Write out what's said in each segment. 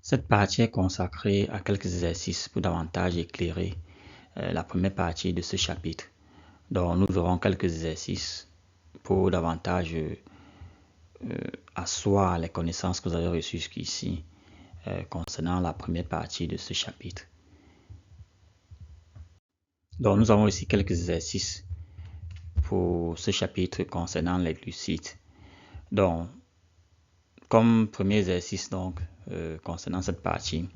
Cette partie est consacrée à quelques exercices pour davantage éclairer la première partie de ce chapitre. Donc nous aurons quelques exercices pour davantage asseoir les connaissances que vous avez reçues jusqu'ici concernant la première partie de ce chapitre. Donc nous avons ici quelques exercices pour ce chapitre concernant les glucides. Donc, comme premier exercice concernant cette partie,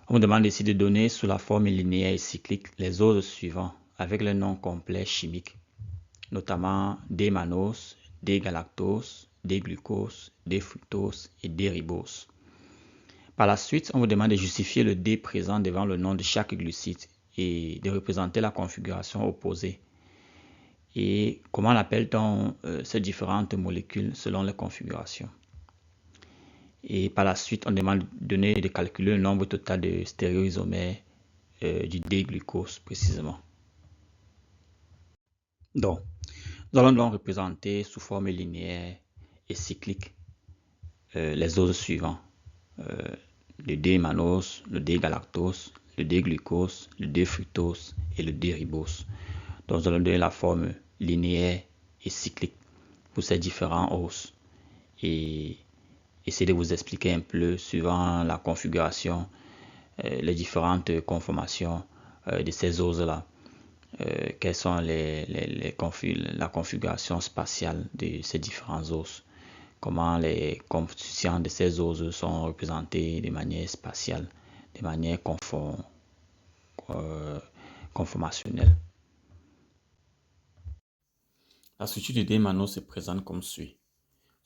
on vous demande ici de donner sous la forme linéaire et cyclique les ordres suivants avec le nom complet chimique, notamment D-mannose, D-galactose, D-glucose, D-fructose et D-ribose. Par la suite, on vous demande de justifier le D présent devant le nom de chaque glucide et de représenter la configuration opposée. Et comment appelle-t-on ces différentes molécules selon les configurations. Et par la suite, on demande de calculer le nombre total de stéréoisomères du D-glucose précisément. Donc, nous allons donc représenter sous forme linéaire et cyclique les ordres suivants. Le D-mannose, le D-galactose, le D-glucose, le D-fructose et le D-ribose. Donc, nous allons donner la forme linéaire et cyclique pour ces différents os et essayer de vous expliquer un peu suivant la configuration, les différentes conformations de ces os-là. Quelles sont la configuration spatiale de ces différents os, comment les constituants de ces os sont représentés de manière spatiale, de manière conformationnelle. La structure du D-mannose se présente comme suit.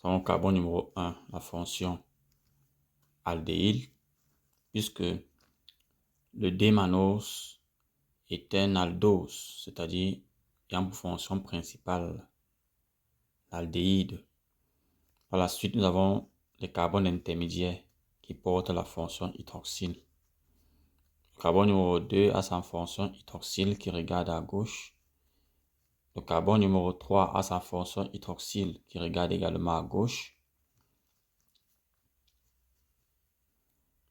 Nous avons carbone numéro 1, la fonction aldéhyde, puisque le D-mannose est un aldose, c'est-à-dire ayant pour fonction principale l'aldéhyde. Par la suite, nous avons les carbones intermédiaires qui portent la fonction hydroxyle. Le carbone numéro 2 a sa fonction hydroxyle qui regarde à gauche. Le carbone numéro 3 a sa fonction hydroxyle qui regarde également à gauche.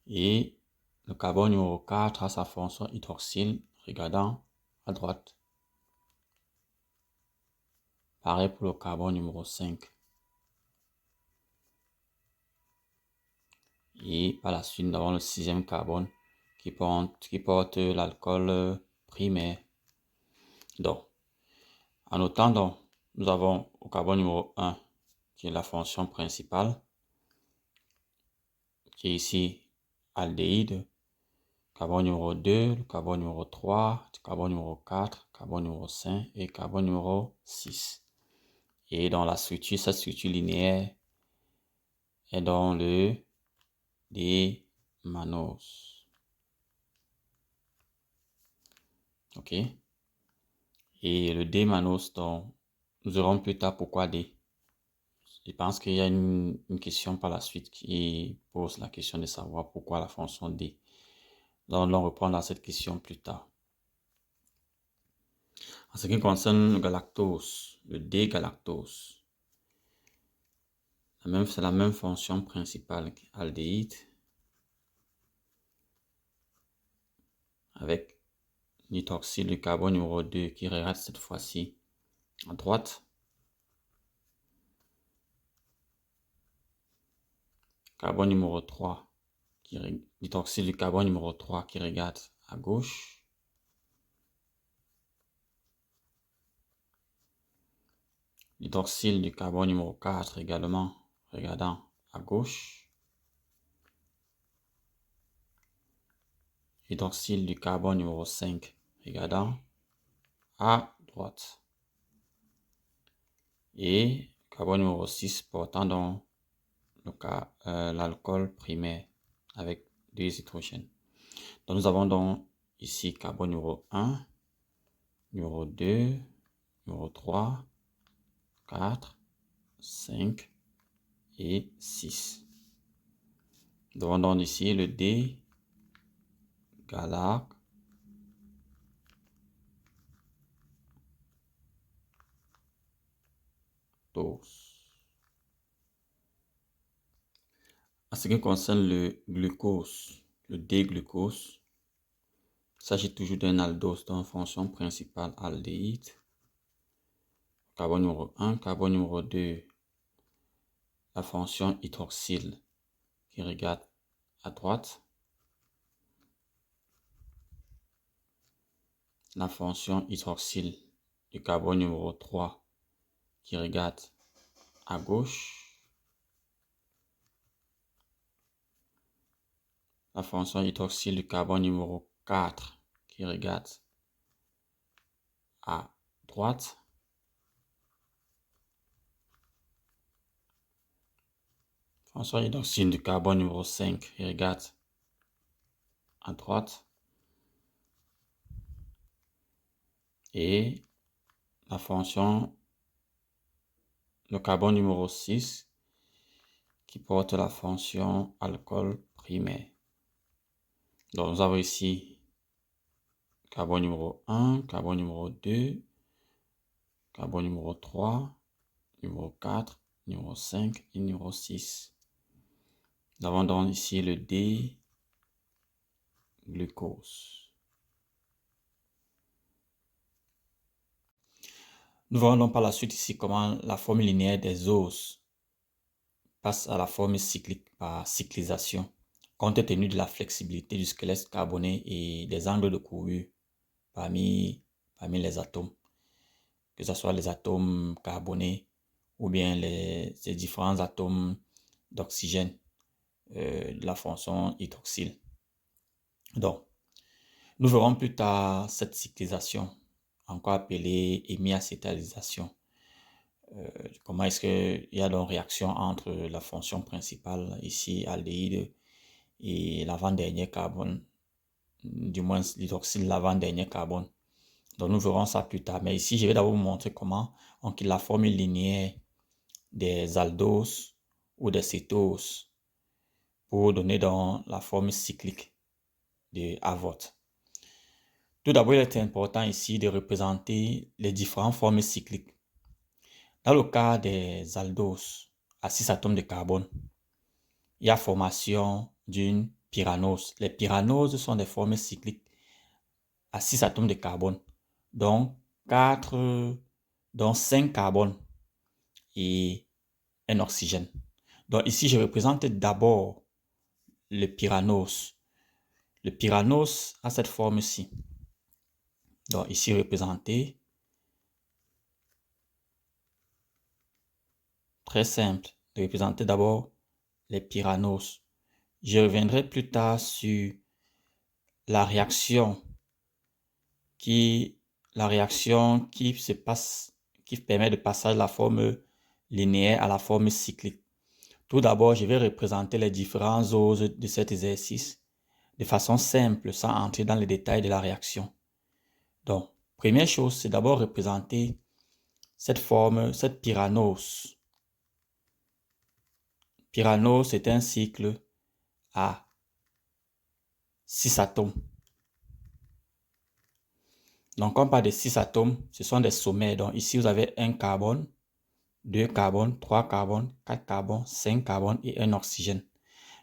Et le carbone numéro 4 a sa fonction hydroxyle regardant à droite. Pareil pour le carbone numéro 5. Et par la suite, nous avons le 6e carbone qui porte l'alcool primaire. Donc, en notant donc, nous avons au carbone numéro 1 qui est la fonction principale, qui est ici aldéhyde, carbone numéro 2, le carbone numéro 3, le carbone numéro 4, carbone numéro 5 et carbone numéro 6. Et dans la structure, cette structure linéaire est dans le D-mannose. Ok? Et le D-mannose, donc, nous verrons plus tard pourquoi D. Je pense qu'il y a une question par la suite qui pose la question de savoir pourquoi la fonction D. Donc, on reprendra cette question plus tard. En ce qui concerne le galactose, le D-galactose, c'est la même fonction principale qu'aldéhyde avec l'hydroxyle du carbone numéro 2 qui regarde cette fois-ci à droite. Carbone numéro 3, l'hydroxyle du carbone numéro 3 qui regarde à gauche. L'hydroxyle du carbone numéro 4 également regardant à gauche. L'hydroxyle du carbone numéro 5 regardant à droite. Et le carbone numéro 6 portant donc l'alcool primaire avec 2 hydrogènes. Donc nous avons donc ici carbone numéro 1, numéro 2, numéro 3, 4, 5 et 6. Nous avons donc ici le D, galactose. ce qui concerne le glucose, le D-glucose, il s'agit toujours d'un aldose dont fonction principale aldéhyde. Carbone numéro 1, carbone numéro 2, la fonction hydroxyle qui regarde à droite. La fonction hydroxyle du carbone numéro 3 qui regarde à gauche. La fonction hydroxyle du carbone numéro 4 qui regarde à droite. Fonction hydroxyle du carbone numéro 5 qui regarde à droite. Et la fonction, le carbone numéro 6 qui porte la fonction alcool primaire. Donc nous avons ici carbone numéro 1, carbone numéro 2, carbone numéro 3, numéro 4, numéro 5 et numéro 6. Nous avons donc ici le D-glucose. Nous verrons donc par la suite ici comment la forme linéaire des oses passe à la forme cyclique par cyclisation, compte tenu de la flexibilité du squelette carboné et des angles de courbe parmi les atomes, que ce soit les atomes carbonés ou bien ces différents atomes d'oxygène de la fonction hydroxyle. Donc, nous verrons plus tard cette cyclisation, encore appelée hémiacétalisation. Comment est-ce qu'il y a donc réaction entre la fonction principale, ici aldéhyde, et l'avant-dernier carbone, du moins l'hydroxyle, l'avant-dernier carbone. Donc nous verrons ça plus tard. Mais ici, je vais d'abord vous montrer comment on quitte la formule linéaire des aldoses ou des cétoses pour donner donc la forme cyclique de Abbott. Tout d'abord, il est important ici de représenter les différentes formes cycliques. Dans le cas des aldoses à 6 atomes de carbone, il y a formation d'une pyranose. Les pyranoses sont des formes cycliques à 6 atomes de carbone, donc 5 carbones et un oxygène. Donc ici, je représente d'abord le pyranose. Le pyranose a cette forme-ci. Donc ici représenté, très simple, de représenter d'abord les pyranoses. Je reviendrai plus tard sur la réaction qui se passe, qui permet de passer de la forme linéaire à la forme cyclique. Tout d'abord, je vais représenter les différents oses de cet exercice de façon simple, sans entrer dans les détails de la réaction. Donc, première chose, c'est d'abord représenter cette forme, cette pyranose. Pyranose, c'est un cycle à 6 atomes. Donc, quand on parle de 6 atomes, ce sont des sommaires. Donc, ici, vous avez un carbone, 2 carbones, 3 carbones, 4 carbones, 5 carbones et un oxygène.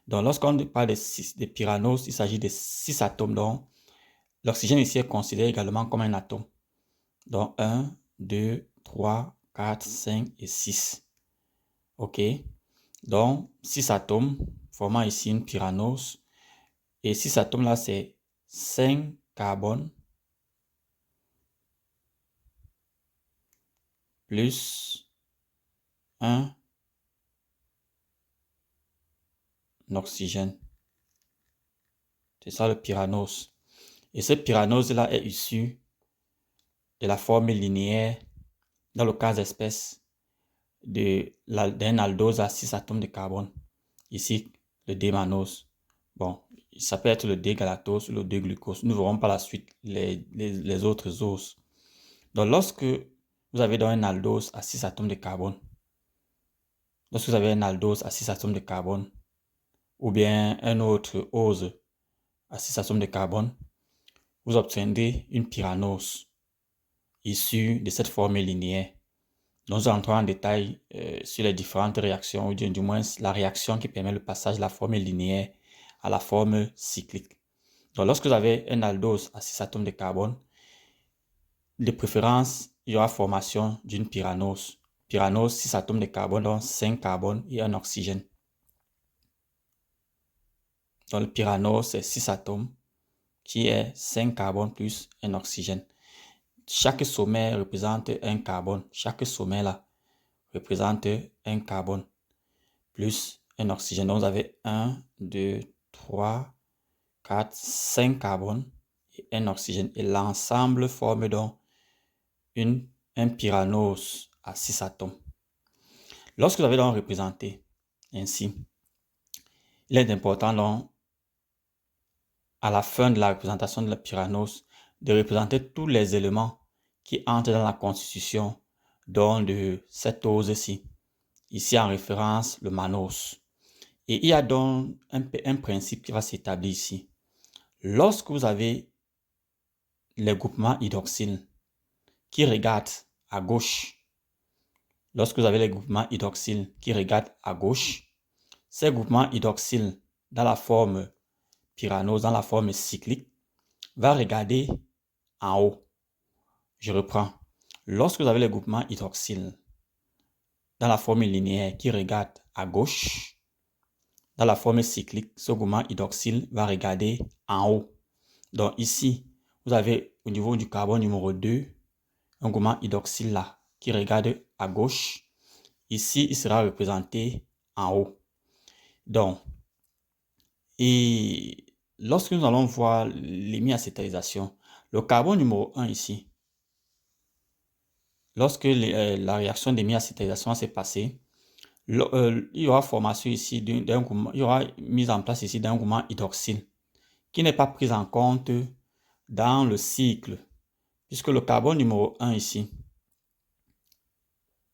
Donc, lorsqu'on parle de pyranose, il s'agit de 6 atomes. Donc, l'oxygène ici est considéré également comme un atome. Donc, 1, 2, 3, 4, 5 et 6. OK. Donc, 6 atomes formant ici une pyranose. Et 6 atomes là, c'est 5 carbones plus 1 oxygène. C'est ça le pyranose. Et cette pyranose-là est issue de la forme linéaire, dans le cas d'espèce, d'un aldose à 6 atomes de carbone. Ici, le D-mannose. Bon, ça peut être le D-galactose ou le D-glucose. Nous verrons par la suite les autres oses. Donc, lorsque vous avez donc un aldose à 6 atomes de carbone, lorsque vous avez un aldose à 6 atomes de carbone, ou bien un autre ose à 6 atomes de carbone, vous obtiendrez une pyranose issue de cette forme linéaire. Donc, nous entrons en détail sur les différentes réactions, ou du moins la réaction qui permet le passage de la forme linéaire à la forme cyclique. Donc, lorsque vous avez un aldose à 6 atomes de carbone, de préférence, il y aura formation d'une pyranose. Pyranose, 6 atomes de carbone, donc 5 carbones et un oxygène. Donc, le pyranose, c'est 6 atomes qui est 5 carbones plus un oxygène. Chaque sommet représente un carbone. Chaque sommet là représente un carbone plus un oxygène. Donc, vous avez 1, 2, 3, 4, 5 carbones et un oxygène. Et l'ensemble forme donc un pyranose à 6 atomes. Lorsque vous avez donc représenté ainsi, il est important donc, à la fin de la représentation de la pyranose, de représenter tous les éléments qui entrent dans la constitution donc de cette ose-ci. Ici en référence le mannose. Et il y a donc un principe qui va s'établir ici. Lorsque vous avez les groupements hydroxyles qui regardent à gauche, ces groupements hydroxyles dans la forme pyranose, dans la forme cyclique, va regarder en haut. Je reprends. Lorsque vous avez les groupements hydroxyles dans la forme linéaire qui regarde à gauche, dans la forme cyclique, ce groupement hydroxyle va regarder en haut. Donc ici, vous avez au niveau du carbone numéro 2, un groupement hydroxyle là qui regarde à gauche. Ici, il sera représenté en haut. Donc, et lorsque nous allons voir l'hémiacétalisation, le carbone numéro 1 ici, lorsque la réaction d'hémiacétalisation s'est passée, il y aura formation ici d'un groupement, il y aura mise en place ici d'un groupement hydroxyle qui n'est pas pris en compte dans le cycle, puisque le carbone numéro 1 ici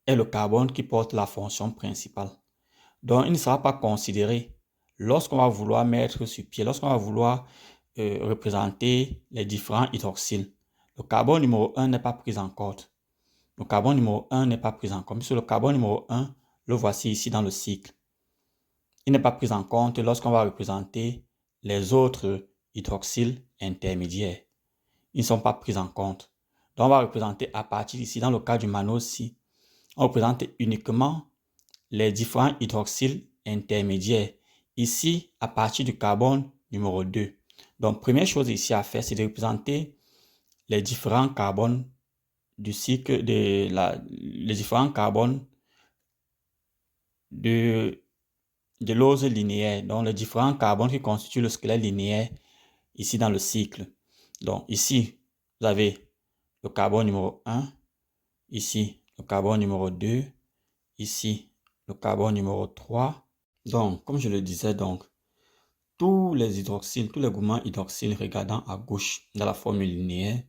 est le carbone qui porte la fonction principale. Donc, il ne sera pas considéré lorsqu'on va vouloir mettre sur pied, lorsqu'on va vouloir représenter les différents hydroxyles. Le carbone numéro 1 n'est pas pris en compte. Le carbone numéro 1 n'est pas pris en compte, puisque le carbone numéro 1, le voici ici dans le cycle. Il n'est pas pris en compte lorsqu'on va représenter les autres hydroxyles intermédiaires. Ils ne sont pas pris en compte. Donc, on va représenter à partir d'ici, dans le cas du mannose-ci, on représente uniquement les différents hydroxyles intermédiaires. Ici, à partir du carbone numéro 2. Donc, première chose ici à faire, c'est de représenter les différents carbones du cycle les différents carbones de l'ose linéaire. Donc, les différents carbones qui constituent le squelette linéaire ici dans le cycle. Donc, ici, vous avez le carbone numéro 1, ici, le carbone numéro 2, ici, le carbone numéro 3. Donc, comme je le disais, donc, tous les hydroxyles, tous les groupements hydroxyles regardant à gauche dans la forme linéaire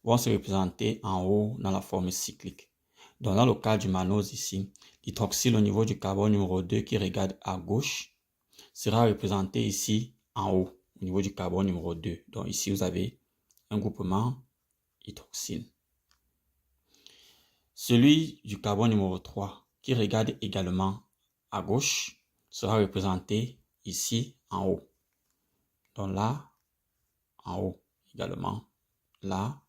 vont se représenter en haut dans la forme cyclique. Donc, dans le cas du mannose ici, l'hydroxyle au niveau du carbone numéro 2 qui regarde à gauche sera représenté ici en haut, au niveau du carbone numéro 2. Donc, ici, vous avez un groupement hydroxyle. Celui du carbone numéro 3 qui regarde également à gauche sera représenté ici en haut. Donc là, en haut également, là,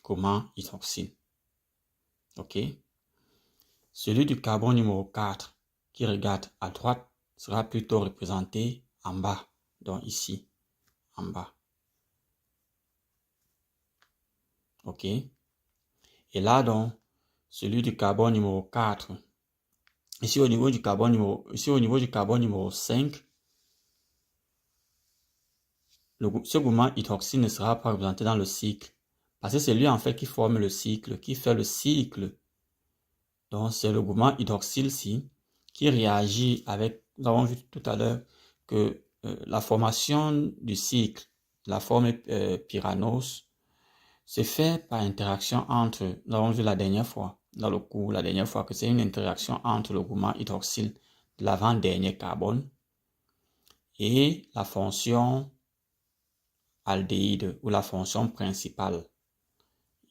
groupement hydroxyle. OK? Celui du carbone numéro 4 qui regarde à droite sera plutôt représenté en bas. Donc ici, en bas. OK? Et là, donc, celui du carbone numéro 4, ici au niveau du carbone numéro 5, ce groupement hydroxyle ne sera pas représenté dans le cycle. Parce que c'est lui en fait qui forme le cycle, qui fait le cycle. Donc c'est le groupement hydroxyle-ci qui réagit avec, nous avons vu tout à l'heure que la formation du cycle, la forme pyranose, se fait par interaction entre, nous avons vu la dernière fois, dans le cours, la dernière fois, que c'est une interaction entre le groupement hydroxyle de l'avant-dernier carbone et la fonction aldéhyde ou la fonction principale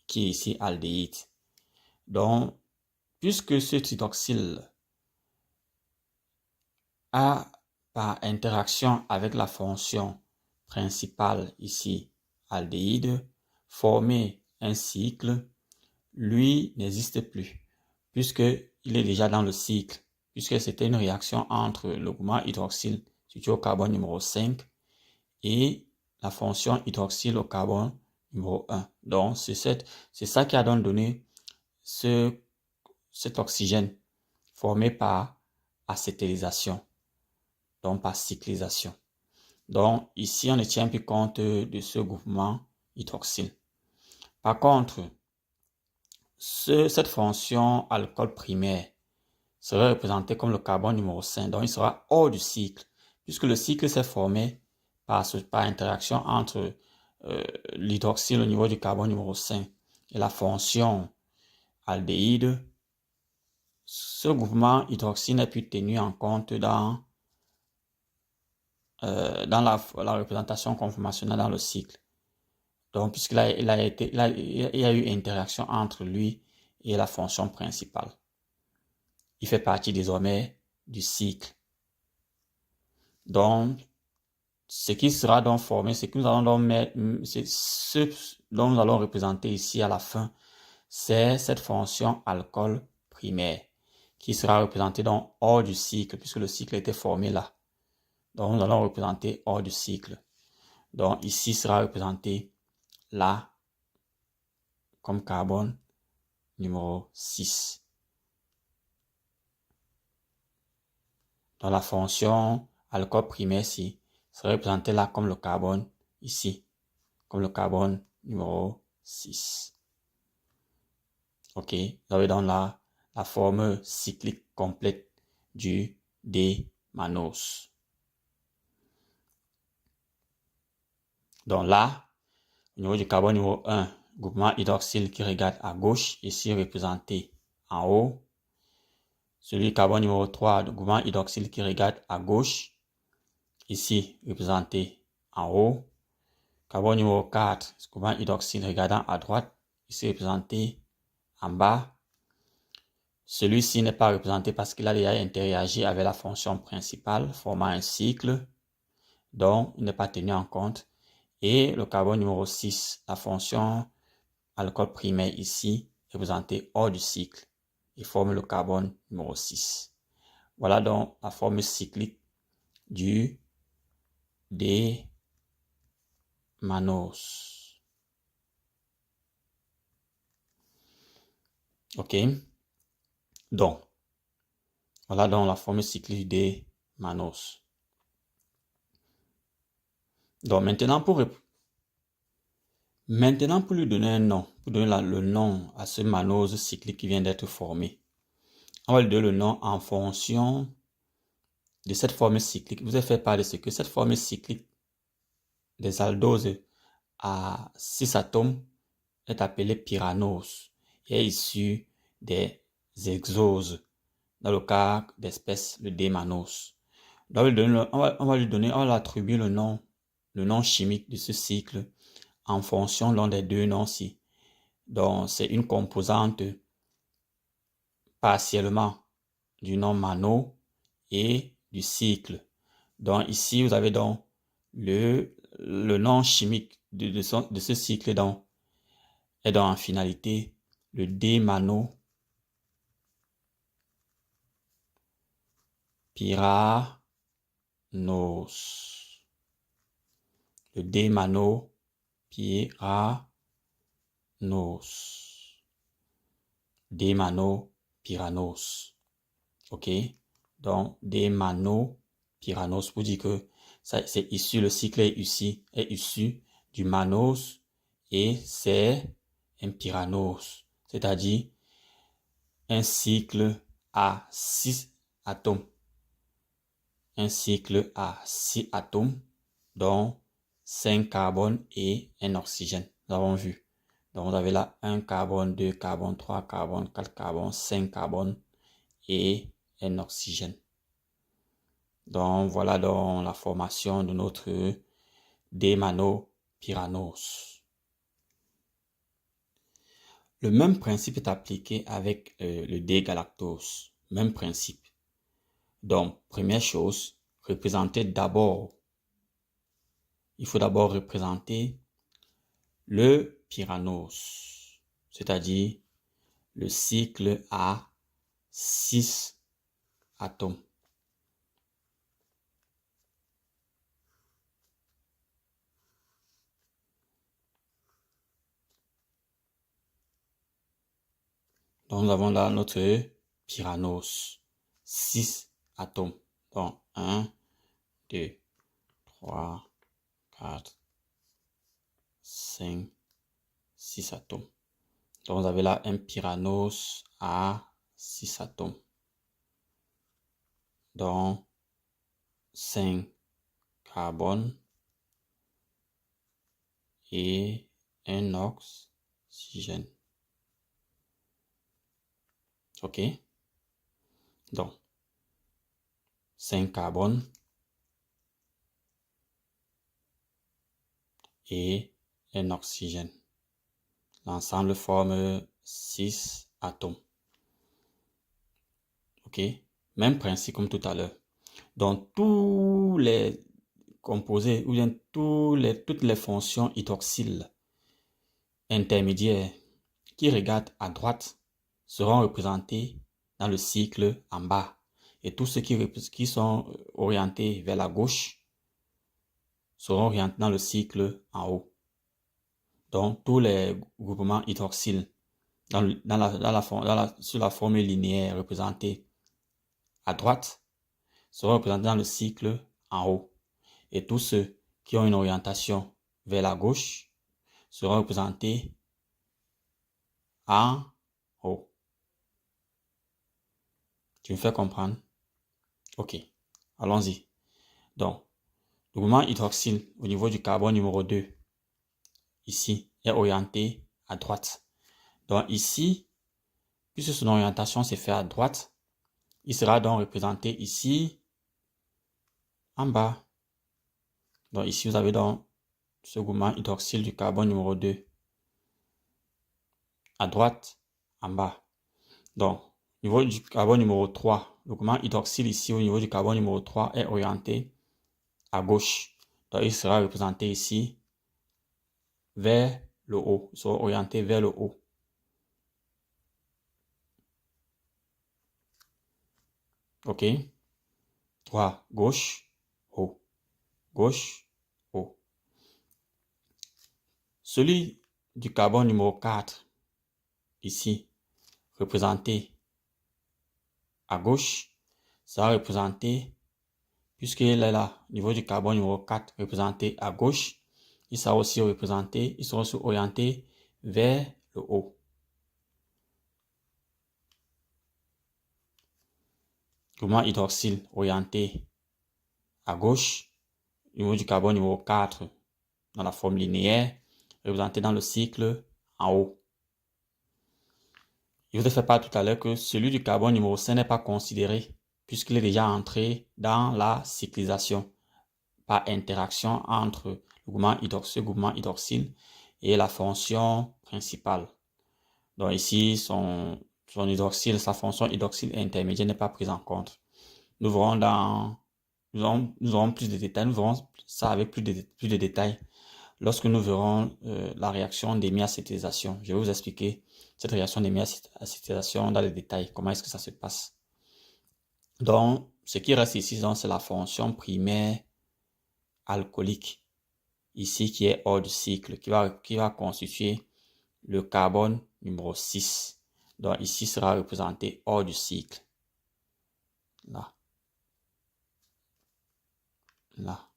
qui est ici aldéhyde. Donc, puisque ce hydroxyle a par interaction avec la fonction principale ici, aldéhyde, formé un cycle, lui n'existe plus, puisqu'il est déjà dans le cycle, puisque c'était une réaction entre le groupement hydroxyle situé au carbone numéro 5 et la fonction hydroxyle au carbone numéro 1. Donc, c'est ça qui a donc donné cet oxygène formé par acétylation, donc par cyclisation. Donc, ici, on ne tient plus compte de ce groupement hydroxyle. Par contre, cette fonction alcool primaire serait représentée comme le carbone numéro 5. Donc, il sera hors du cycle, puisque le cycle s'est formé par interaction entre l'hydroxyle au niveau du carbone numéro 5 et la fonction aldéhyde. Ce groupement hydroxyle n'est plus tenu en compte dans la représentation conformationnelle dans le cycle. Donc, puisqu'il il y a eu interaction entre lui et la fonction principale. Il fait partie désormais du cycle. Donc, ce qui sera donc formé, ce que nous allons donc mettre, c'est ce dont nous allons représenter ici à la fin, c'est cette fonction alcool primaire qui sera représentée donc hors du cycle, puisque le cycle était formé là. Donc, nous allons représenter hors du cycle. Donc, ici sera représenté là comme carbone numéro 6. Dans la fonction alcool primaire ici, sera représenté là comme le carbone ici, comme le carbone numéro 6. Ok, vous avez donc là la forme cyclique complète du D-mannose. Donc là, au niveau du carbone numéro 1, groupement hydroxyle qui regarde à gauche, ici représenté en haut. Celui du carbone numéro 3, le groupement hydroxyle qui regarde à gauche, ici représenté en haut. Carbone numéro 4, ce groupement hydroxyle regardant à droite, ici représenté en bas. Celui-ci n'est pas représenté parce qu'il a déjà interagi avec la fonction principale, formant un cycle, donc il n'est pas tenu en compte. Et le carbone numéro 6, la fonction alcool primaire ici, est représentée hors du cycle et forme le carbone numéro 6. Voilà donc la forme cyclique du D-mannose. Ok? Donc, voilà donc la forme cyclique du D-mannose. Donc, maintenant, pour lui donner un nom, pour donner le nom à ce mannose cyclique qui vient d'être formé, on va lui donner le nom en fonction de cette forme cyclique. Vous avez fait part de ce que cette forme cyclique des aldoses à 6 atomes est appelée pyranose et est issue des hexoses, dans le cas d'espèce le D-mannose. On va lui attribuer le nom chimique de ce cycle en fonction l'un des deux noms-ci. Donc, c'est une composante partiellement du nom Mano et du cycle. Donc, ici, vous avez donc le nom chimique de ce cycle donc, est donc en finalité le D-mannose pyranose. Le D-mannose pyranose. D-mannose pyranose. Ok? Donc, D-mannose pyranose pour dire que c'est issu, le cycle est issu du mannose et c'est un pyranose, c'est-à-dire un cycle à 6 atomes. Un cycle à 6 atomes, dont 5 carbones et un oxygène. Nous avons vu. Donc, vous avez là 1 carbone, 2 carbones, 3 carbones, 4 carbones, 5 carbones et un oxygène. Donc, voilà donc la formation de notre D-mannose pyranose. Le même principe est appliqué avec le D-galactose. Même principe. Donc, première chose, représenter d'abord. Il faut d'abord représenter le pyranose, c'est-à-dire le cycle à 6 atomes. Donc, nous avons là notre pyranose, 6 atomes. Donc, 1, 2, 3, 4, 5, 6 atomes. Donc, vous avez là un pyranose à 6 atomes. Donc, 5 carbone et un oxygène. OK? Donc, 5 carbone et un oxygène. L'ensemble forme 6 atomes. OK? Même principe comme tout à l'heure. Donc, tous les composés, ou bien toutes les fonctions hydroxyles intermédiaires qui regardent à droite seront représentés dans le cycle en bas. Et tous ceux qui sont orientés vers la gauche seront orientés dans le cycle en haut. Donc, tous les groupements hydroxyles sur la formule linéaire représentée à droite seront représentés dans le cycle en haut. Et tous ceux qui ont une orientation vers la gauche seront représentés en haut. Tu me fais comprendre? Ok, allons-y. Donc, le groupement hydroxyle au niveau du carbone numéro 2, ici, est orienté à droite. Donc ici, puisque son orientation s'est faite à droite, il sera donc représenté ici, en bas. Donc ici, vous avez donc ce groupement hydroxyle du carbone numéro 2. À droite, en bas. Donc, au niveau du carbone numéro 3, le groupement hydroxyle ici, au niveau du carbone numéro 3, est orienté à gauche. Donc, il sera représenté ici vers le haut. Il sera orienté vers le haut. OK? 3, gauche, haut. Gauche, haut. Celui du carbone numéro 4, ici, représenté à gauche, sera représenté, puisqu'il est là, au niveau du carbone numéro 4, représenté à gauche, il sera aussi représenté, il sera aussi orienté vers le haut. Groupement hydroxyle orienté à gauche, au niveau du carbone numéro 4, dans la forme linéaire, représenté dans le cycle en haut. Je vous ai fait part tout à l'heure que celui du carbone numéro 5 n'est pas considéré puisqu'il est déjà entré dans la cyclisation par interaction entre le groupement hydroxyle et la fonction principale. Donc ici, son hydroxyle, sa fonction hydroxyle intermédiaire n'est pas prise en compte. Nous verrons nous aurons plus de détails, nous verrons ça avec plus de détails lorsque nous verrons la réaction d'hémiacétalisation. Je vais vous expliquer cette réaction d'hémiacétalisation dans les détails, comment est-ce que ça se passe. Donc, ce qui reste ici, c'est la fonction primaire alcoolique, ici qui est hors du cycle, qui va constituer le carbone numéro 6. Donc, ici sera représenté hors du cycle. Là. Là.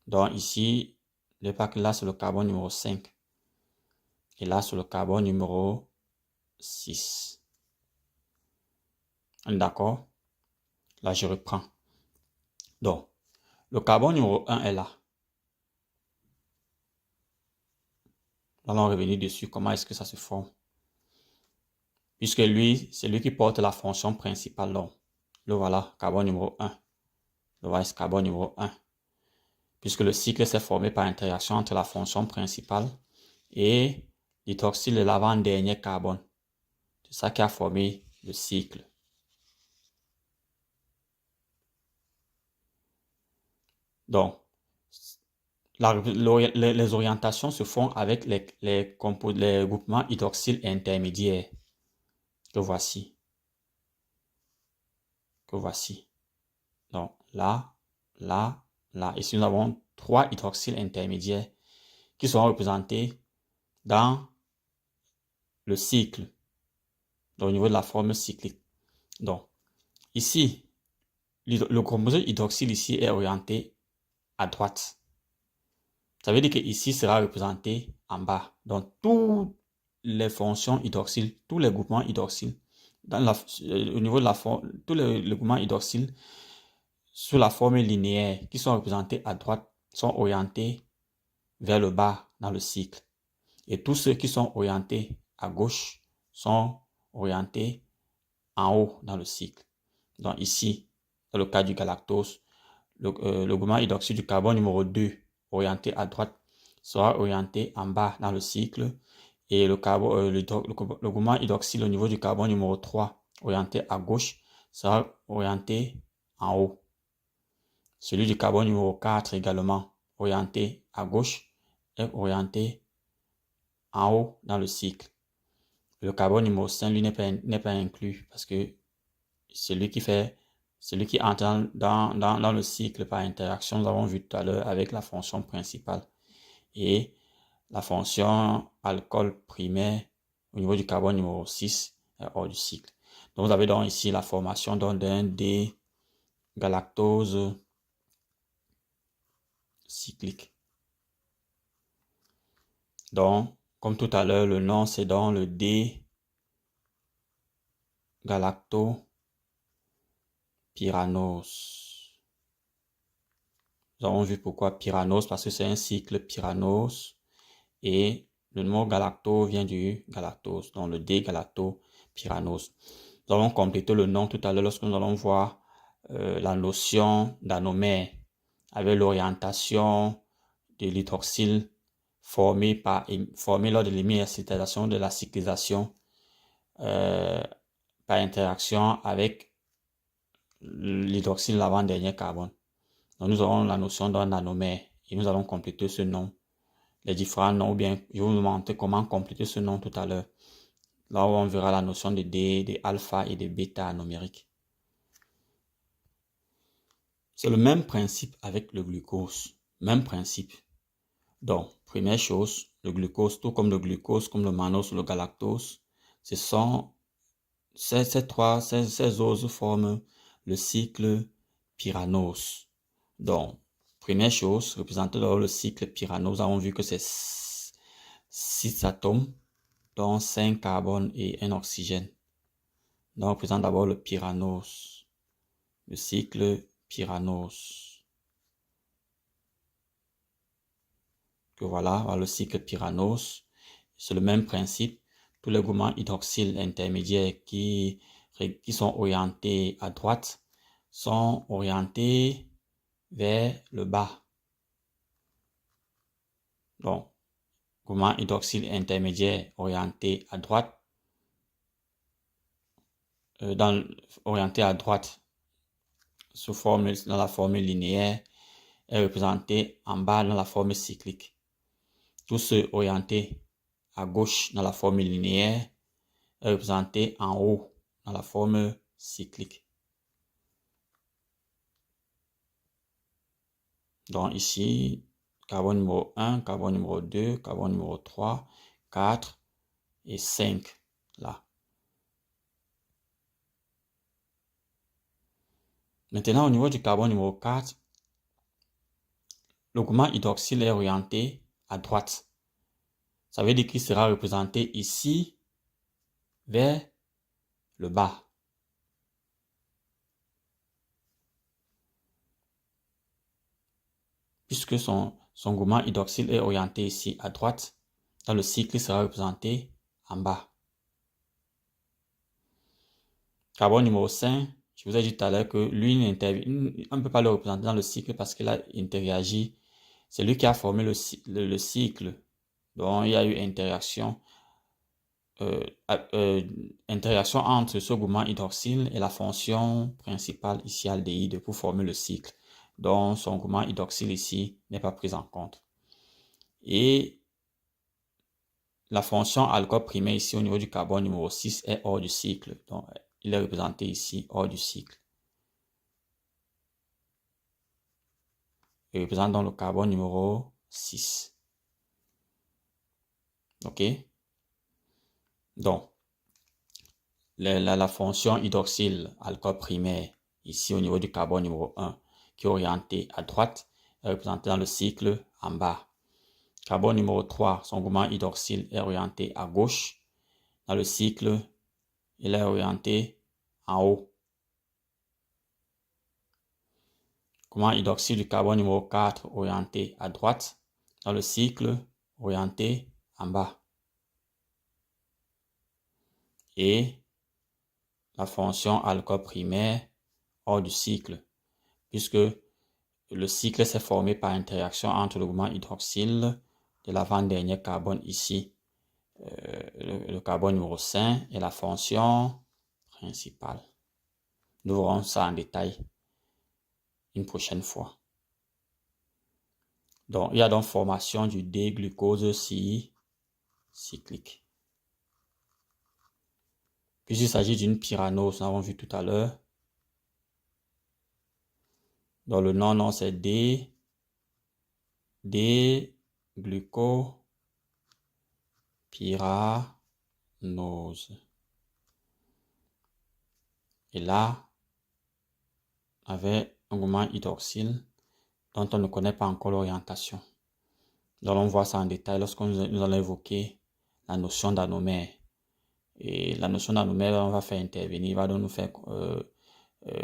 Donc, ici, le pack là, c'est le carbone numéro 5. Et là, c'est le carbone numéro 6. D'accord? Là, je reprends. Donc, le carbone numéro 1 est là. Nous allons revenir dessus. Comment est-ce que ça se forme? Puisque lui, c'est lui qui porte la fonction principale. Donc, le voilà, carbone numéro 1. Le voilà, c'est carbone numéro 1. puisque le cycle s'est formé par interaction entre la fonction principale et l'hydroxyle de l'avant-dernier carbone. C'est ça qui a formé le cycle. Donc, les orientations se font avec les groupements hydroxyles intermédiaires que voici. Donc, là. Ici, nous avons 3 hydroxyles intermédiaires qui seront représentés dans le cycle, donc au niveau de la forme cyclique. Donc, ici, le composé hydroxyle ici est orienté à droite. Ça veut dire que ici sera représenté en bas. Donc, toutes les fonctions hydroxyles, tous les groupements hydroxyles, au niveau de la forme, tous les groupements hydroxyles sous la forme linéaire qui sont représentés à droite sont orientés vers le bas dans le cycle. Et tous ceux qui sont orientés à gauche sont orientés en haut dans le cycle. Donc ici, dans le cas du galactose, le groupement hydroxyle du carbone numéro 2, orienté à droite, sera orienté en bas dans le cycle. Et le groupement hydroxyle au niveau du carbone numéro 3, orienté à gauche, sera orienté en haut. Celui du carbone numéro 4 également, orienté à gauche, est orienté en haut dans le cycle. Le carbone numéro 5, lui, n'est pas inclus parce que celui qui entre dans le cycle par interaction, nous avons vu tout à l'heure avec la fonction principale et la fonction alcool primaire au niveau du carbone numéro 6 est hors du cycle. Donc, vous avez donc ici la formation d'un D-galactose cyclique. Donc, comme tout à l'heure, le nom c'est donc le D-galactopyranose. Nous avons vu pourquoi pyranose, parce que c'est un cycle pyranose et le mot galacto vient du galactose, donc le D-galactopyranose. Nous allons compléter le nom tout à l'heure lorsque nous allons voir la notion d'anomère avec l'orientation de l'hydroxyle formé lors de l'hémiacetation de la cyclisation par interaction avec l'hydroxyle l'avant-dernier carbone. Donc nous aurons la notion d'un nanomère et nous allons compléter ce nom. Les différents noms, ou bien je vais vous montrer comment compléter ce nom tout à l'heure. Là où on verra la notion de D, de alpha et de bêta numérique. C'est le même principe avec le glucose. Même principe. Donc, première chose, le glucose, tout comme le glucose, comme le mannose ou le galactose, ce sont ces oses forment le cycle pyranose. Donc, première chose, représentée dans le cycle pyranose, nous avons vu que c'est 6 atomes, dont 5 carbones et 1 oxygène. Donc, on représente d'abord le pyranose, le cycle pyranose. Que voilà le cycle pyranose. C'est le même principe. Tous les groupements hydroxyles intermédiaires qui sont orientés à droite sont orientés vers le bas. Donc, groupement hydroxyle intermédiaire orienté à droite, orienté à droite sous forme dans la formule linéaire est représenté en bas dans la formule cyclique. Tous ceux orientés à gauche dans la formule linéaire est représenté en haut dans la formule cyclique. Donc ici, carbone numéro 1, carbone numéro 2, carbone numéro 3, 4 et 5 là. Maintenant, au niveau du carbone numéro 4, le groupement hydroxyle est orienté à droite. Ça veut dire qu'il sera représenté ici vers le bas. Puisque son groupement hydroxyle est orienté ici à droite, dans le cycle, il sera représenté en bas. Carbone numéro 5, je vous ai dit tout à l'heure que lui, on ne peut pas le représenter dans le cycle parce qu'il a interagi C'est lui qui a formé le cycle. Donc, il y a eu interaction entre ce groupement hydroxyle et la fonction principale ici aldéhyde pour former le cycle. Donc, son groupement hydroxyle ici n'est pas pris en compte. Et la fonction alcool primaire ici au niveau du carbone numéro 6 est hors du cycle. Donc, il est représenté ici hors du cycle. Il représente donc le carbone numéro 6. OK? Donc, la fonction hydroxyle alcool primaire, ici au niveau du carbone numéro 1, qui est orientée à droite, est représentée dans le cycle en bas. Carbone numéro 3, son groupement hydroxyle est orienté à gauche. Dans le cycle, il est orienté en haut. Groupement hydroxyle du carbone numéro 4, orienté à droite. Dans le cycle, orienté en bas. Et la fonction alcool primaire hors du cycle, puisque le cycle s'est formé par interaction entre le groupement hydroxyle de l'avant-dernier carbone ici, le carbone numéro 5 et la fonction principale. Nous verrons ça en détail une prochaine fois. Donc, il y a donc formation du D-glucose cyclique. Puisqu'il s'agit d'une pyranose, nous avons vu tout à l'heure. Donc, le nom c'est D-glucopyranose. Et là, avec un groupement hydroxyle dont on ne connaît pas encore l'orientation. Nous allons voir ça en détail lorsque nous allons évoquer la notion d'anomère. Et la notion d'anomère, on va faire intervenir, va donc nous faire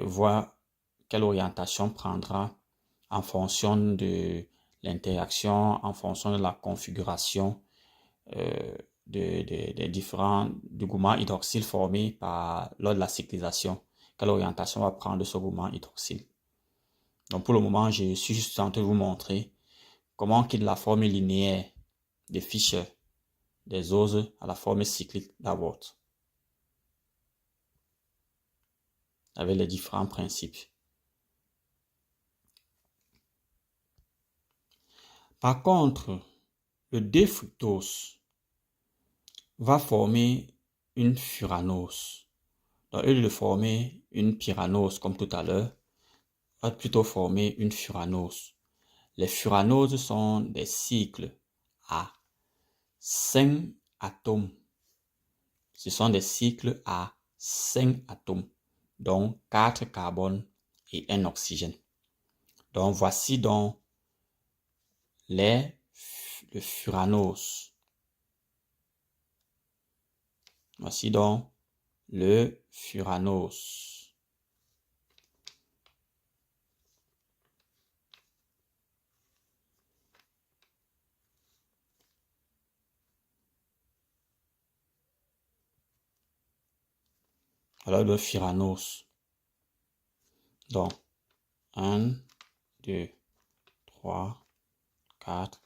voir quelle orientation prendra en fonction de l'interaction, en fonction de la configuration des différents groupements hydroxyles formés lors de la cyclisation. Quelle orientation va prendre ce groupement hydroxyle. Donc pour le moment, je suis juste en train de vous montrer comment quitte la forme linéaire de Fischer des oses à la forme cyclique d'Haworth, avec les différents principes. Par contre, le D-fructose va former une furanose. Donc, au lieu de former une pyranose comme tout à l'heure, va plutôt former une furanose. Les furanoses sont des cycles à 5 atomes. Ce sont des cycles à 5 atomes, donc 4 carbones et 1 oxygène. Donc, voici donc le furanose. Voici donc le furanose. Alors le furanose. Donc, 1, 2, 3, 4,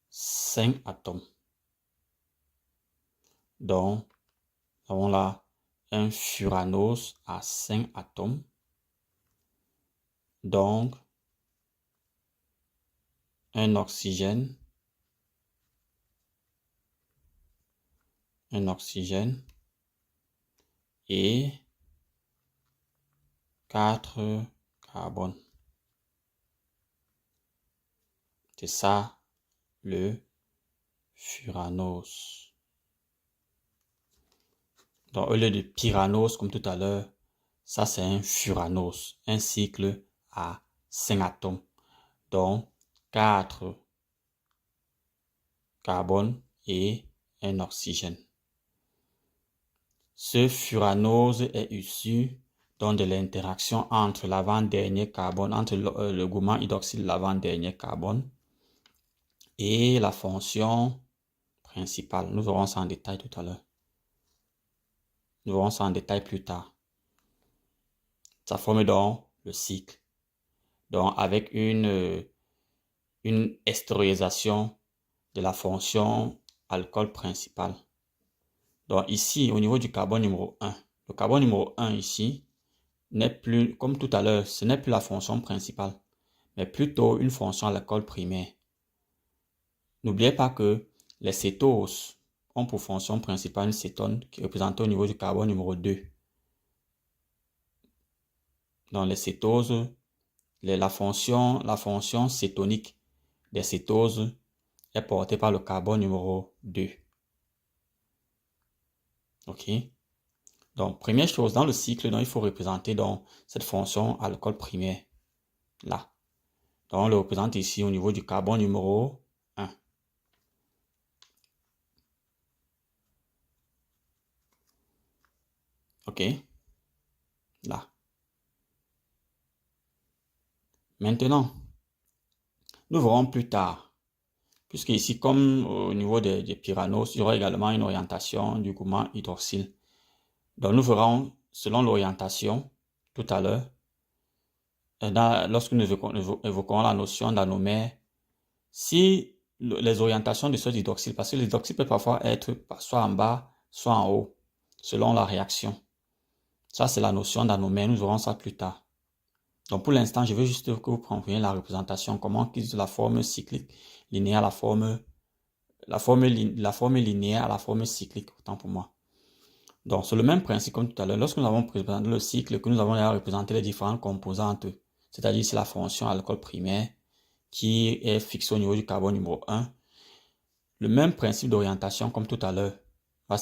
5 atomes. Donc, nous avons là un furanose à 5 atomes. Donc, un oxygène et 4 carbones. C'est ça le furanose. Donc, au lieu de pyranose comme tout à l'heure, ça c'est un furanose, un cycle à 5 atomes. Donc, 4 carbones et un oxygène. Ce furanose est issu donc de l'interaction entre l'avant-dernier carbone, entre le groupement hydroxyle de l'avant-dernier carbone et la fonction principale. Nous verrons ça en détail tout à l'heure. Nous verrons ça en détail plus tard. Ça forme donc le cycle. Donc avec une une estéréisation de la fonction alcool principal. Donc ici, au niveau du carbone numéro 1, le carbone numéro 1 ici n'est plus, comme tout à l'heure, ce n'est plus la fonction principale, mais plutôt une fonction alcool primaire. N'oubliez pas que les cétoses ont pour fonction principale une cétone qui est représentée au niveau du carbone numéro 2. Dans les cétoses, la fonction cétonique des cétoses est portée par le carbone numéro 2. OK? Donc, première chose, dans le cycle, donc, il faut représenter donc, cette fonction alcool primaire. Là. Donc, on le représente ici au niveau du carbone numéro 1. OK? Là. Maintenant, nous verrons plus tard, puisque ici, comme au niveau des pyranos, il y aura également une orientation du gourmand hydroxyle. Donc, nous verrons, selon l'orientation, tout à l'heure, lorsque nous évoquerons la notion d'anomère, si les orientations de ce hydroxyle, parce que l'hydroxyle peut parfois être soit en bas, soit en haut, selon la réaction. Ça, c'est la notion d'anomère. Nous verrons ça plus tard. Donc, pour l'instant, je veux juste que vous compreniez la représentation, comment de la forme cyclique linéaire à la forme linéaire à la forme cyclique, autant pour moi. Donc, c'est le même principe comme tout à l'heure. Lorsque nous avons représenté le cycle, que nous avons représenté les différentes composantes, c'est-à-dire c'est la fonction alcool primaire qui est fixée au niveau du carbone numéro 1, le même principe d'orientation comme tout à l'heure va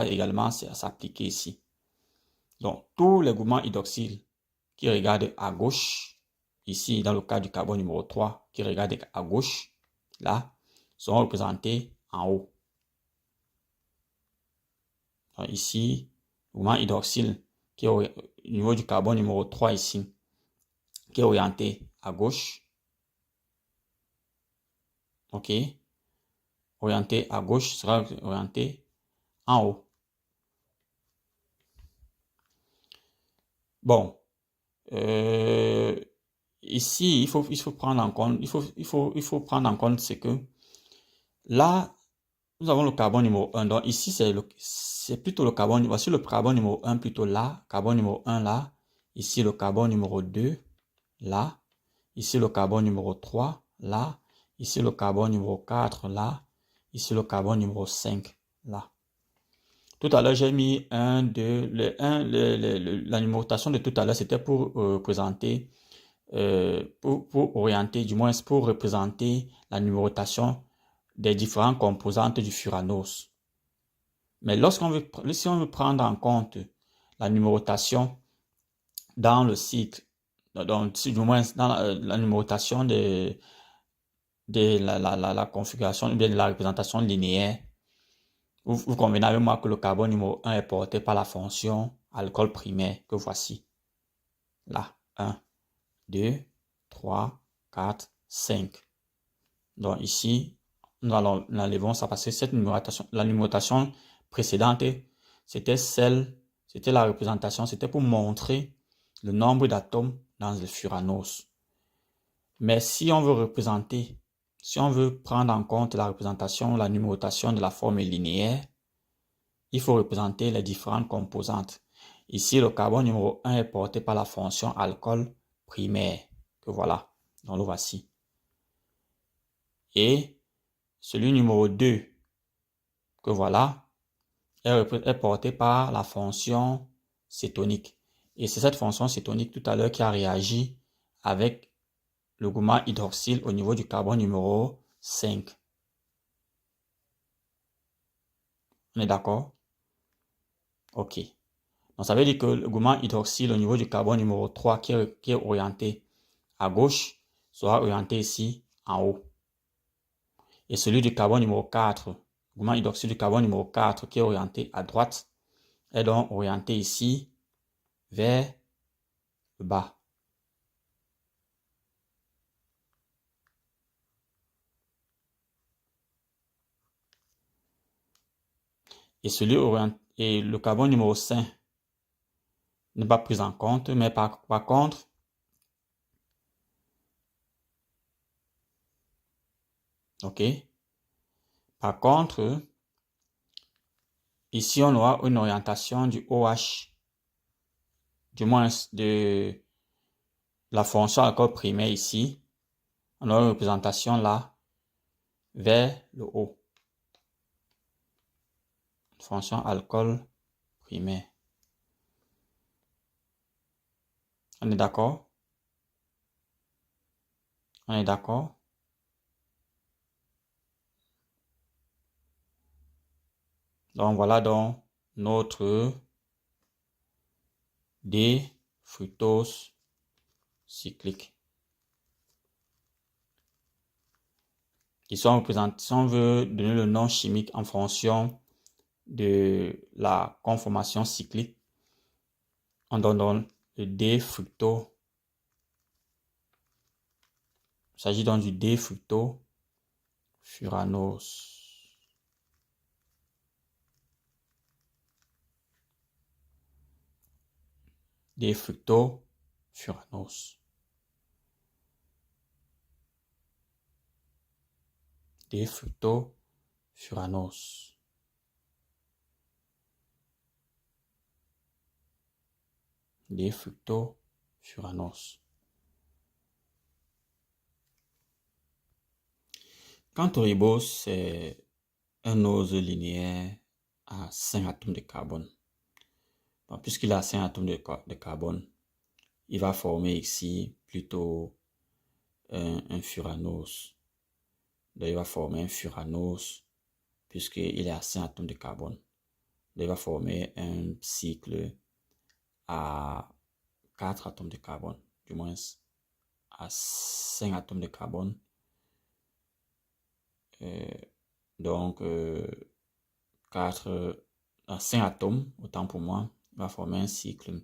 également s'appliquer ici. Donc, tous les gourmands hydroxyles qui regardent à gauche, ici dans le cas du carbone numéro 3, qui regardent à gauche, là, sont représentés en haut. Donc, ici, le gourmand hydroxyle qui est au niveau du carbone numéro 3 ici, qui est orienté à gauche. OK. Orienté à gauche sera orienté en haut. Bon. Ici, il faut prendre en compte, il faut prendre en compte c'est que là, nous avons le carbone numéro 1. Donc ici, c'est plutôt le carbone, voici le carbone numéro 1 plutôt là, carbone numéro 1 là, ici le carbone numéro 2 là, ici le carbone numéro 3 là, ici le carbone numéro 4 là, ici le carbone numéro 5 là. Tout à l'heure, j'ai mis 1, 2, la numérotation de tout à l'heure, c'était pour présenter, pour orienter, du moins pour représenter la numérotation des différentes composantes du furanose. Mais si on veut prendre en compte la numérotation dans le cycle, du moins dans la numérotation de la configuration, ou bien de la représentation linéaire, vous convenez avec moi que le carbone numéro 1 est porté par la fonction alcool primaire que voici. Là, 1, 2, 3, 4, 5. Donc ici, nous enlevons ça parce que cette numérotation, la numérotation précédente, c'était la représentation, c'était pour montrer le nombre d'atomes dans le furanose. Mais si on veut prendre en compte la représentation, la numérotation de la forme linéaire, il faut représenter les différentes composantes. Ici, le carbone numéro 1 est porté par la fonction alcool primaire, que voilà, donc le voici. Et celui numéro 2, que voilà, est porté par la fonction cétonique. Et c'est cette fonction cétonique tout à l'heure qui a réagi avec le gourmand hydroxyle au niveau du carbone numéro 5. On est d'accord? OK. Donc ça veut dire que le gourmand hydroxyle au niveau du carbone numéro 3 qui est orienté à gauche sera orienté ici en haut. Et celui du carbone numéro 4, gourmand hydroxyle du carbone numéro 4 qui est orienté à droite, est donc orienté ici vers le bas. Et le carbone numéro 5 n'est pas pris en compte, mais par contre, OK? Par contre, ici, on aura une orientation du OH, du moins de la fonction alcool primaire ici. On aura une représentation là vers le haut. Fonction alcool primaire. On est d'accord? On est d'accord? Donc voilà donc notre D-fructose cyclique. Ici, si on veut donner le nom chimique en fonction de la conformation cyclique, on donne le D-fructose. Il s'agit donc du D-fructofuranose. D-fructofuranose. D-fructofuranose. D-fructofuranose. Quant au ribose, c'est un ose linéaire à 5 atomes de carbone. Donc, puisqu'il a 5 atomes de carbone, il va former ici plutôt un furanose. Donc, il va former un furanose puisqu'il est à 5 atomes de carbone. Donc, il va former un cycle à 4 atomes de carbone, du moins à 5 atomes de carbone. Donc, 5 atomes, autant pour moi, il va former un cycle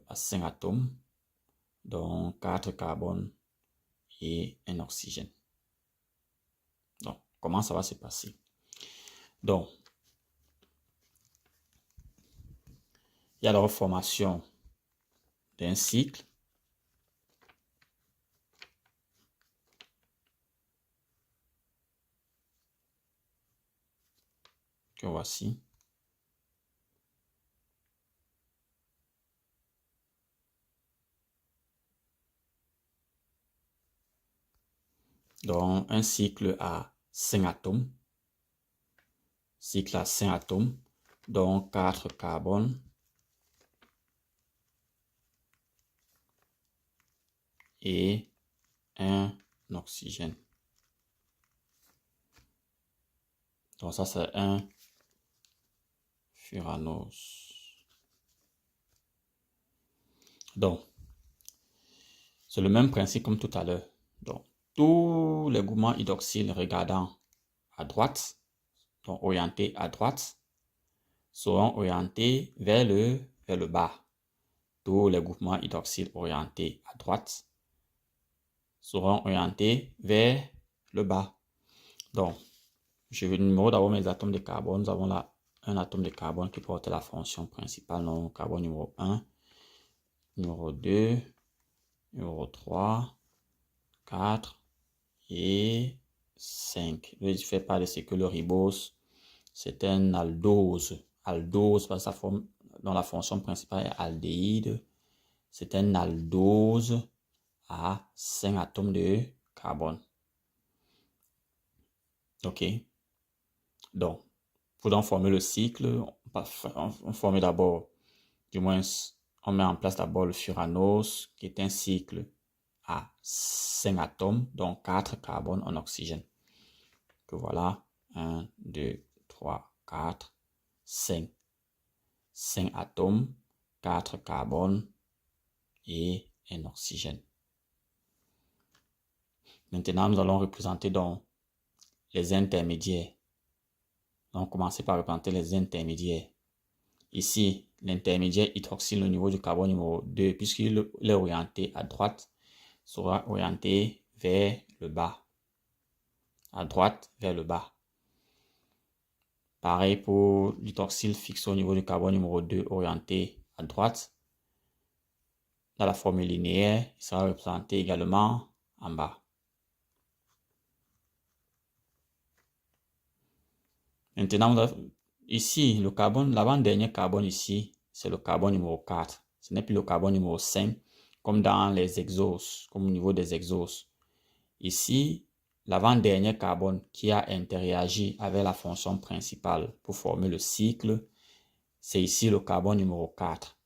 à 5 atomes, donc 4 carbones et un oxygène. Donc, comment ça va se passer? Donc, il y a la reformation d'un cycle. Que voici. Donc, un cycle à 5 atomes. Cycle à 5 atomes. Donc, 4 carbones et un oxygène. Donc, ça, c'est un furanose. Donc, c'est le même principe comme tout à l'heure. Donc, tous les groupements hydroxyles regardant à droite, donc orientés à droite, seront orientés vers le bas. Tous les groupements hydroxyles orientés à droite seront orientés vers le bas. Donc, je vais numéro d'abord mes atomes de carbone. Nous avons là un atome de carbone qui porte la fonction principale, donc carbone numéro 1, numéro 2, numéro 3, 4 et 5. Je fais part de ce que le ribose, c'est un aldose. Aldose, parce que sa forme, dont la fonction principale est aldéhyde. C'est un aldose à 5 atomes de carbone. OK. Donc, pour donc former le cycle, on forme d'abord, du moins, on met en place d'abord le furanose, qui est un cycle à 5 atomes, donc 4 carbones en oxygène. Que voilà, 1, 2, 3, 4, 5. 5 atomes, 4 carbones et un oxygène. Maintenant, nous allons représenter donc les intermédiaires. Donc, commencer par représenter les intermédiaires. Ici, l'intermédiaire hydroxyle au niveau du carbone numéro 2, puisqu'il est orienté à droite, sera orienté vers le bas. À droite, vers le bas. Pareil pour l'hydroxyle fixé au niveau du carbone numéro 2, orienté à droite. Dans la formule linéaire, il sera représenté également en bas. Maintenant, ici, le carbone, l'avant-dernier carbone ici, c'est le carbone numéro 4. Ce n'est plus le carbone numéro 5, comme dans les exos, comme au niveau des exos. Ici, l'avant-dernier carbone qui a interagi avec la fonction principale pour former le cycle, c'est ici le carbone numéro 4.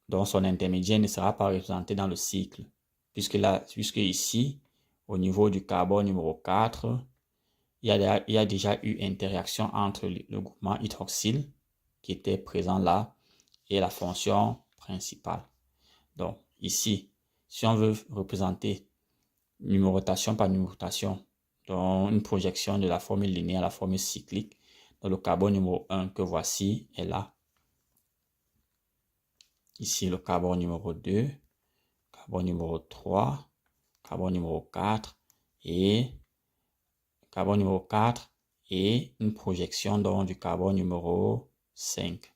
Donc, son intermédiaire ne sera pas représenté dans le cycle, puisque ici, au niveau du carbone numéro 4, il y a déjà eu interaction entre le groupement hydroxyle qui était présent là et la fonction principale. Donc, ici, si on veut représenter numérotation par numérotation, donc une projection de la formule linéaire à la formule cyclique, donc le carbone numéro 1 que voici est là. Ici, le carbone numéro 2, carbone numéro 3, carbone numéro 4 et carbone numéro 4 et une projection donc du carbone numéro 5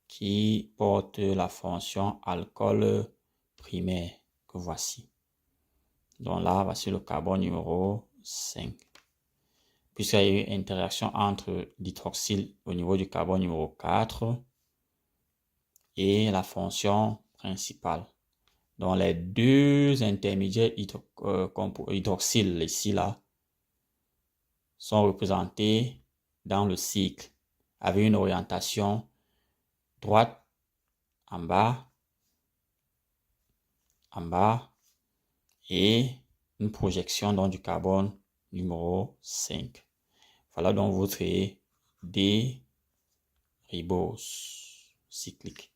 qui porte la fonction alcool primaire que voici. Donc là, voici le carbone numéro 5. Puisqu'il y a eu interaction entre l'hydroxyle au niveau du carbone numéro 4 et la fonction principale. Donc les deux intermédiaires hydroxyles ici là sont représentés dans le cycle avec une orientation droite en bas et une projection donc du carbone numéro 5. Voilà donc votre déribose cyclique.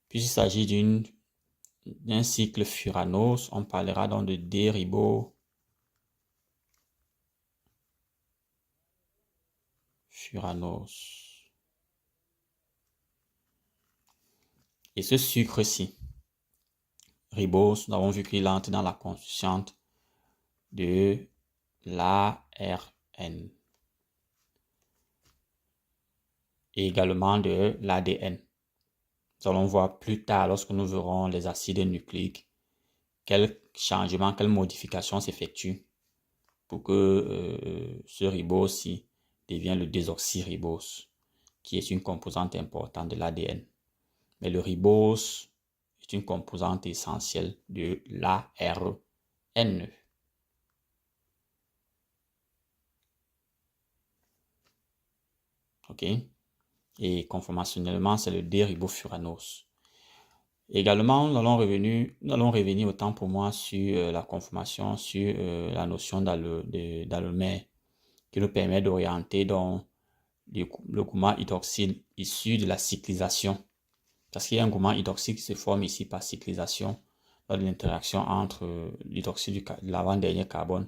Puisqu'il s'agit d'un cycle furanose, on parlera donc de déribose furanose. Et ce sucre-ci, ribose, nous avons vu qu'il entre dans la constituante de l'ARN et également de l'ADN. Nous allons voir plus tard, lorsque nous verrons les acides nucléiques, quel changement, quelle modification s'effectue pour que ce ribose-ci devienne le désoxyribose, qui est une composante importante de l'ADN. Mais le ribose est une composante essentielle de l'ARN. OK? Et conformationnellement, c'est le déribofuranose. Également, nous allons revenir autant pour moi sur la conformation, sur la notion d'allomère qui nous permet d'orienter donc le groupement hydroxyle issu de la cyclisation. Parce qu'il y a un groupement hydroxyle qui se forme ici par cyclisation lors de l'interaction entre l'hydroxyle de l'avant-dernier carbone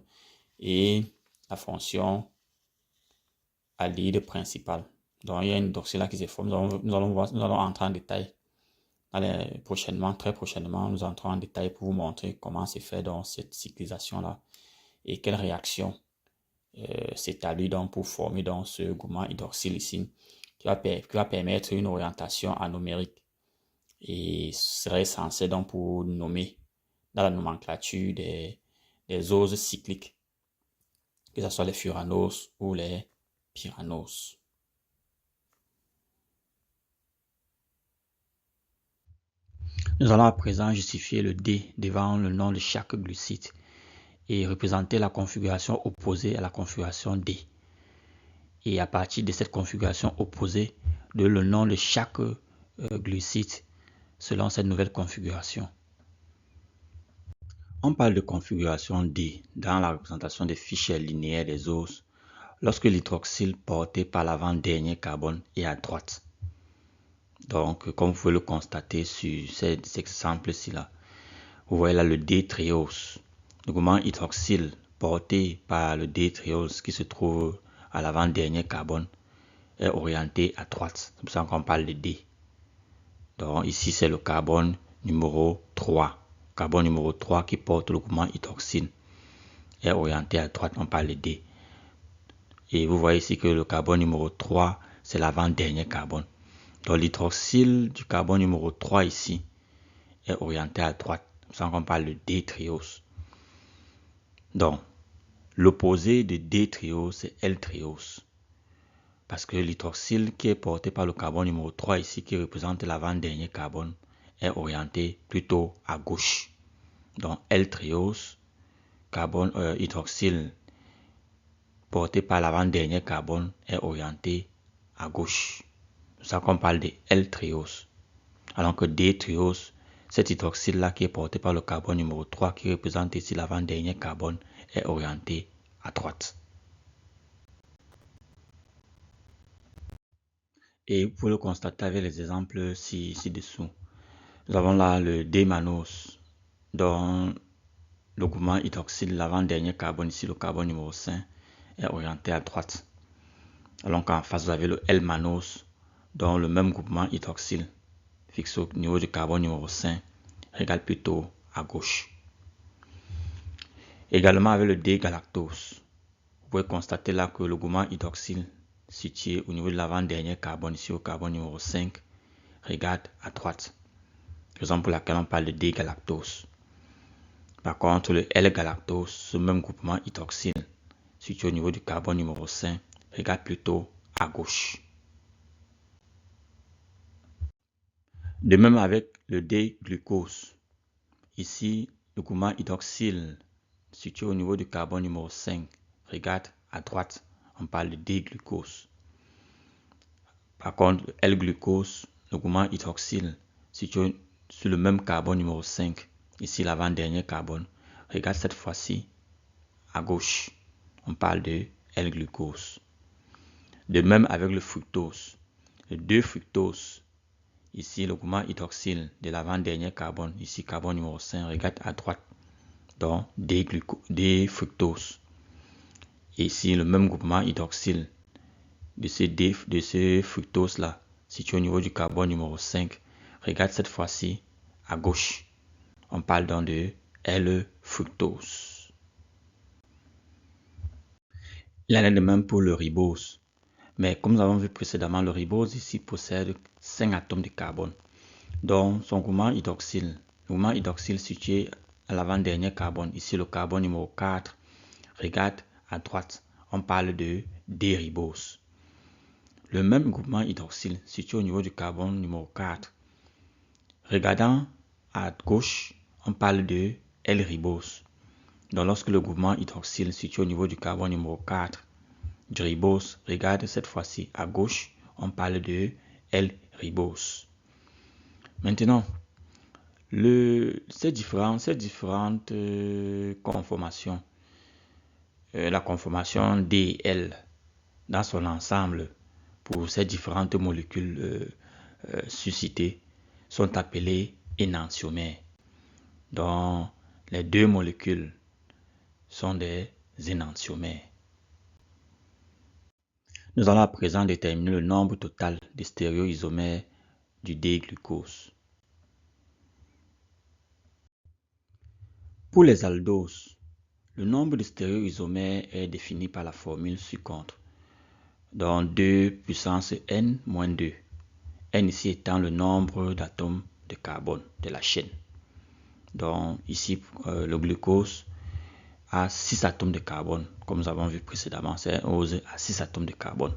et la fonction aldyde principale. Donc, il y a une hydroxyle là qui se forme. Nous allons entrer en détail. Très prochainement, nous entrons en détail pour vous montrer comment se fait donc cette cyclisation-là et quelle réaction s'établit donc pour former donc ce groupement hydroxyle ici qui va permettre une orientation anomérique et serait censé donc pour nommer dans la nomenclature des oses cycliques, que ce soit les furanoses ou les pyranoses. Nous allons à présent justifier le D devant le nom de chaque glucide et représenter la configuration opposée à la configuration D. Et à partir de cette configuration opposée, de le nom de chaque glucide selon cette nouvelle configuration. On parle de configuration D dans la représentation des fichiers linéaires des oses lorsque l'hydroxyle porté par l'avant-dernier carbone est à droite. Donc, comme vous pouvez le constater sur ces exemples-ci là, vous voyez là le D-triose, le groupement hydroxyle porté par le D-triose qui se trouve à l'avant-dernier carbone est orienté à droite. C'est pour ça qu'on parle de D. Donc ici c'est le carbone numéro 3. Carbone numéro 3 qui porte le groupement hydroxyle est orienté à droite, on parle de D. Et vous voyez ici que le carbone numéro 3 c'est l'avant-dernier carbone. Donc l'hydroxyle du carbone numéro 3 ici est orienté à droite. C'est pour ça qu'on parle de D-triose. Donc, l'opposé de D-triose, c'est L-triose. Parce que l'hydroxyle qui est porté par le carbone numéro 3 ici, qui représente l'avant-dernier carbone, est orienté plutôt à gauche. Donc L-triose, hydroxyle porté par l'avant-dernier carbone, est orienté à gauche. C'est ça qu'on parle de L-triose. Alors que D-triose, cet hydroxyle-là qui est porté par le carbone numéro 3, qui représente ici l'avant-dernier carbone, est orienté à droite. Et vous pouvez le constater avec les exemples ci-dessous. Nous avons là le D-mannose, dont le groupement hydroxyle, l'avant-dernier carbone, ici le carbone numéro 5, est orienté à droite. Alors qu'en face, vous avez le L-mannose, dont le même groupement hydroxyle, fixé au niveau du carbone numéro 5, regarde plutôt à gauche. Également avec le D-galactose, vous pouvez constater là que le groupement hydroxyle, situé au niveau de l'avant-dernier carbone, ici au carbone numéro 5, regarde à droite. Raison pour laquelle on parle de D-galactose. Par contre, le L-galactose, ce même groupement hydroxyle, situé au niveau du carbone numéro 5, regarde plutôt à gauche. De même avec le D-glucose. Ici, le groupement hydroxyle, situé au niveau du carbone numéro 5, regarde à droite. On parle de D-glucose. Par contre, le L-glucose, le groupement hydroxyle, situé sur le même carbone numéro 5, ici l'avant-dernier carbone, regarde cette fois-ci à gauche. On parle de L-glucose. De même avec le fructose. Le 2-fructose, ici le groupement hydroxyle de l'avant-dernier carbone, ici carbone numéro 5, regarde à droite. Donc D-fructose. Ici le même groupement hydroxyle de ce fructose-là, situé au niveau du carbone numéro 5, regarde cette fois-ci à gauche. On parle donc de L-fructose. Il en est de même pour le ribose. Mais comme nous avons vu précédemment, le ribose ici possède 5 atomes de carbone, dont son groupement hydroxyle. Le groupement hydroxyle situé à l'avant-dernier carbone, ici le carbone numéro 4, regarde à droite. On parle de D-ribose. Le même groupement hydroxyle situé au niveau du carbone numéro 4, regardant à gauche, on parle de L-ribose. Donc lorsque le groupement hydroxyle situé au niveau du carbone numéro 4 du ribose regarde cette fois-ci à gauche, on parle de L-ribose. Maintenant, ces différentes conformations, la conformation D et L dans son ensemble pour ces différentes molécules suscitées sont appelées énantiomères. Donc, les deux molécules sont des énantiomères. Nous allons à présent déterminer le nombre total de stéréoisomères du D-glucose. Pour les aldoses, le nombre de stéréoisomères est défini par la formule ci-contre, donc 2 puissance n-2. N ici étant le nombre d'atomes de carbone de la chaîne. Donc ici, le glucose a 6 atomes de carbone, comme nous avons vu précédemment, c'est un OZ à 6 atomes de carbone.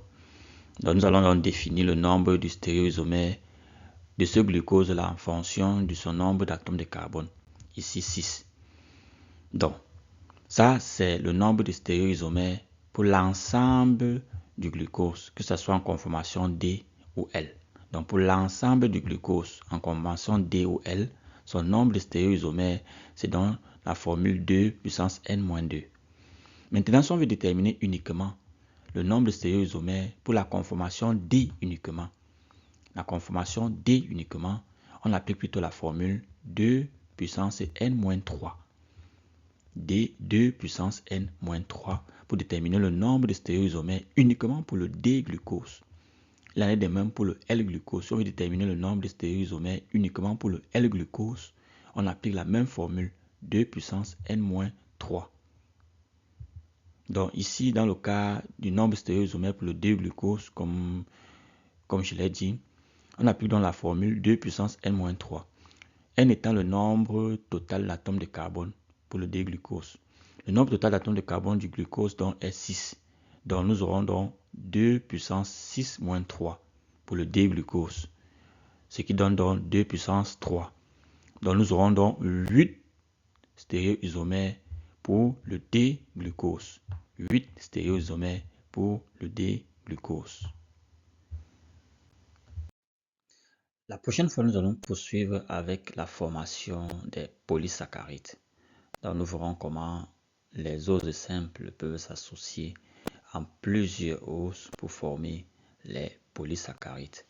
Donc nous allons donc définir le nombre de stéréoisomères de ce glucose-là en fonction de son nombre d'atomes de carbone, ici 6. Donc, ça c'est le nombre de stéréoisomères pour l'ensemble du glucose, que ce soit en conformation D ou L. Donc pour l'ensemble du glucose en conformation D ou L, son nombre de stéréoisomères, c'est donc la formule 2 puissance n-2. Maintenant, si on veut déterminer uniquement le nombre de stéréoisomères pour la conformation D uniquement, on applique plutôt la formule 2 puissance n-3. D 2 puissance n-3 pour déterminer le nombre de stéréoisomères uniquement pour le D-glucose. Il en est de même pour le L-glucose. Si on veut déterminer le nombre de stéréoisomères uniquement pour le L-glucose, on applique la même formule 2 puissance n-3. Donc ici, dans le cas du nombre de stéréoisomères pour le D-glucose, comme je l'ai dit, on applique donc la formule 2 puissance n-3. N étant le nombre total d'atomes de carbone pour le D-glucose. Le nombre total d'atomes de carbone du glucose donc est 6. Donc nous aurons donc 2 puissance 6 moins 3 pour le D-glucose, ce qui donne donc 2 puissance 3. Donc nous aurons donc 8 stéréoisomères pour le D-glucose. 8 stéréoisomères pour le D-glucose. La prochaine fois, nous allons poursuivre avec la formation des polysaccharides. Donc nous verrons comment les oses simples peuvent s'associer en plusieurs oses pour former les polysaccharides.